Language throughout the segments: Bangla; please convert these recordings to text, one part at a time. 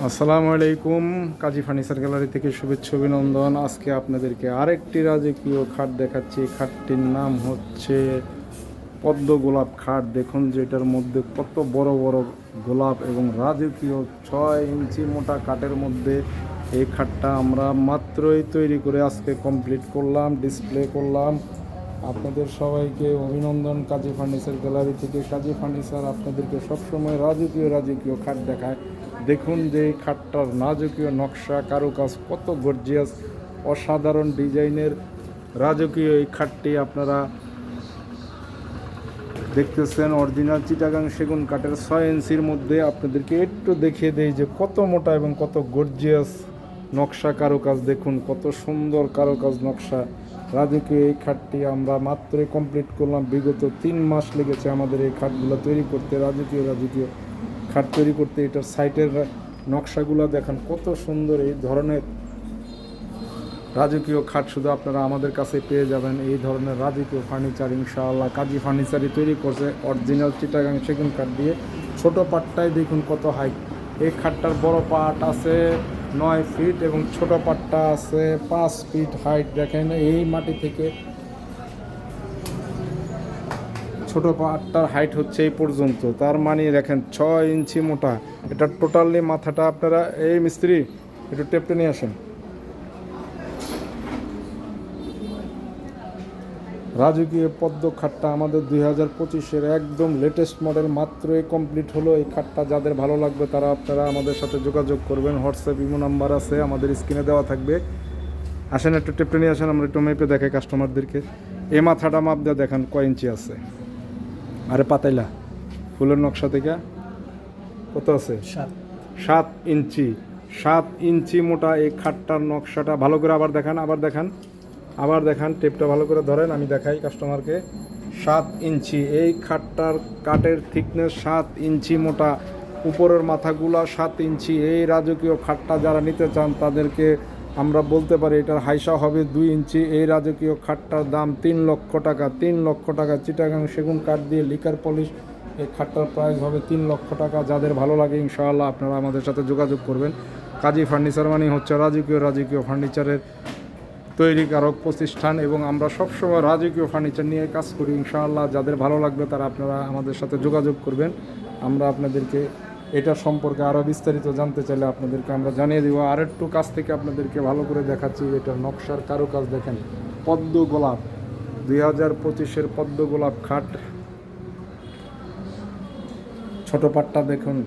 আসসালামু আলাইকুম। কাজী ফার্নিচার গ্যালারি থেকে শুভেচ্ছা অভিনন্দন। আজকে আপনাদেরকে আরেকটি রাজকীয় খাট দেখাচ্ছি। খাটটির নাম হচ্ছে পদ্ম গোলাপ খাট। দেখুন যেটার মধ্যে কত বড় বড় গোলাপ এবং রাজকীয় 6 ইঞ্চি মোটা কাঠের মধ্যে এই খাটটা আমরা মাত্রই তৈরি করে আজকে কমপ্লিট করলাম, ডিসপ্লে করলাম। আপনাদের সবাইকে অভিনন্দন কাজী ফার্নিচার গ্যালারি থেকে। কাজী ফার্নিচার আপনাদেরকে সবসময় রাজকীয় খাট দেখায়। দেখুন যে এই খাটটার রাজকীয় নকশা, কারুকাজ কত গর্জিয়াস, অসাধারণ ডিজাইনের রাজকীয় এই খাটটি আপনারা দেখতেছেন। অরিজিনাল চিটাগাং সেগুন কাঠের 6 ইঞ্চির মধ্যে আপনাদেরকে একটু দেখিয়ে দেই যে কত মোটা এবং কত গর্জিয়াস নকশা কারুকাজ। দেখুন কত সুন্দর কারুকাজ নকশা। রাজকীয় এই খাটটি আমরা মাত্রই কমপ্লিট করলাম। বিগত 3 মাস লেগেছে আমাদের এই খাটগুলো তৈরি করতে। রাজকীয় খাট তৈরি করতে। এটার সাইটের নকশাগুলো দেখেন কত সুন্দর। এই ধরনের রাজকীয় খাট শুধু আপনারা আমাদের কাছে পেয়ে যাবেন। এই ধরনের রাজকীয় ফার্নিচার ইনশাআল্লাহ কাজী ফার্নিচারই তৈরি করছে অরিজিনাল চিটাগাং সেগুন কাঠ দিয়ে। ছোট পাটটাই দেখুন কত হাইট। এই খাটটার বড় পাট আছে 9 ফিট এবং ছোট পাটটা আছে 5 ফিট হাইট। দেখেন এই মাটি থেকে ছোট পাটটার হাইট হচ্ছে এই পর্যন্ত। তার মানে দেখেন 6 ইঞ্চি মোটা। এটা টোটালি মাথাটা আপনারা, এই মিস্ত্রি একটু টেপটে নিয়ে আসেন। রাজকীয় পদ্ম খাটটা আমাদের 2025-এর একদম লেটেস্ট মডেল মাত্রই কমপ্লিট হলো। এই খাটটা যাদের ভালো লাগবে তারা আপনারা আমাদের সাথে যোগাযোগ করবেন। হোয়াটসঅ্যাপ ইমো নাম্বার আছে আমাদের স্ক্রিনে দেওয়া থাকবে। আসেন একটু টেপটে নিয়ে আসেন, আমরা একটু মেপে দেখাই কাস্টমারদেরকে। এই মাথাটা মাপ দিয়ে দেখান কয় ইঞ্চি আছে। আরে পাতাইলা ফুলের নকশা থেকে কত আছে? 7 ইঞ্চি। 7 ইঞ্চি মোটা এই খাটটার নকশাটা ভালো করে আবার দেখান টেপটা ভালো করে ধরেন, আমি দেখাই কাস্টমারকে। 7 ইঞ্চি এই খাটটার কাঠের থিকনেস 7 ইঞ্চি মোটা। উপরের মাথাগুলা 7 ইঞ্চি। এই রাজকীয় খাটটা যারা নিতে চান তাদেরকে আমরা বলতে পারি এটার হাইসা হবে 2 ইঞ্চি। এই রাজকীয় খাটটার দাম 3 লক্ষ টাকা। 3 লক্ষ টাকা চিটাগাং সেগুন কাঠ দিয়ে লিকার পলিশ। এই খাটটার প্রাইস হবে 3 লক্ষ টাকা। যাদের ভালো লাগে ইনশাআল্লাহ আপনারা আমাদের সাথে যোগাযোগ করবেন। কাজী ফার্নিচার মানে হচ্ছে রাজকীয় ফার্নিচারের তৈরিকারক প্রতিষ্ঠান এবং আমরা সবসময় রাজকীয় ফার্নিচার নিয়ে কাজ করি ইনশাআল্লাহ। যাদের ভালো লাগবে তারা আপনারা আমাদের সাথে যোগাযোগ করবেন। আমরা আপনাদেরকে এটা সম্পর্কে আরও বিস্তারিত জানতে চাইলে আপনাদেরকে আমরা জানিয়ে দেবো। আর একটু কাছ থেকে আপনাদেরকে ভালো করে দেখাচ্ছি। এটার নকশার কারুকাজ দেখেন। পদ্ম গোলাপ 2025-এর পদ্ম গোলাপ খাট। ছোট পাটটা দেখুন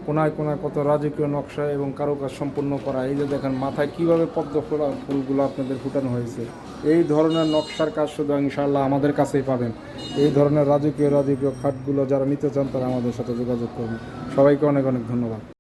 কোনায় কত রাজকীয় নকশা এবং কারুকাজ সম্পূর্ণ করা। এই যে দেখেন মাথায় কীভাবে পদ্ম ফুলগুলো আপনাদের ফুটানো হয়েছে। এই ধরনের নকশার কাজ শুধু ইনশাআল্লাহ আমাদের কাছেই পাবেন। এই ধরনের রাজকীয় খাটগুলো যারা নিতে চান তারা আমাদের সাথে যোগাযোগ করবেন। সবাইকে অনেক ধন্যবাদ।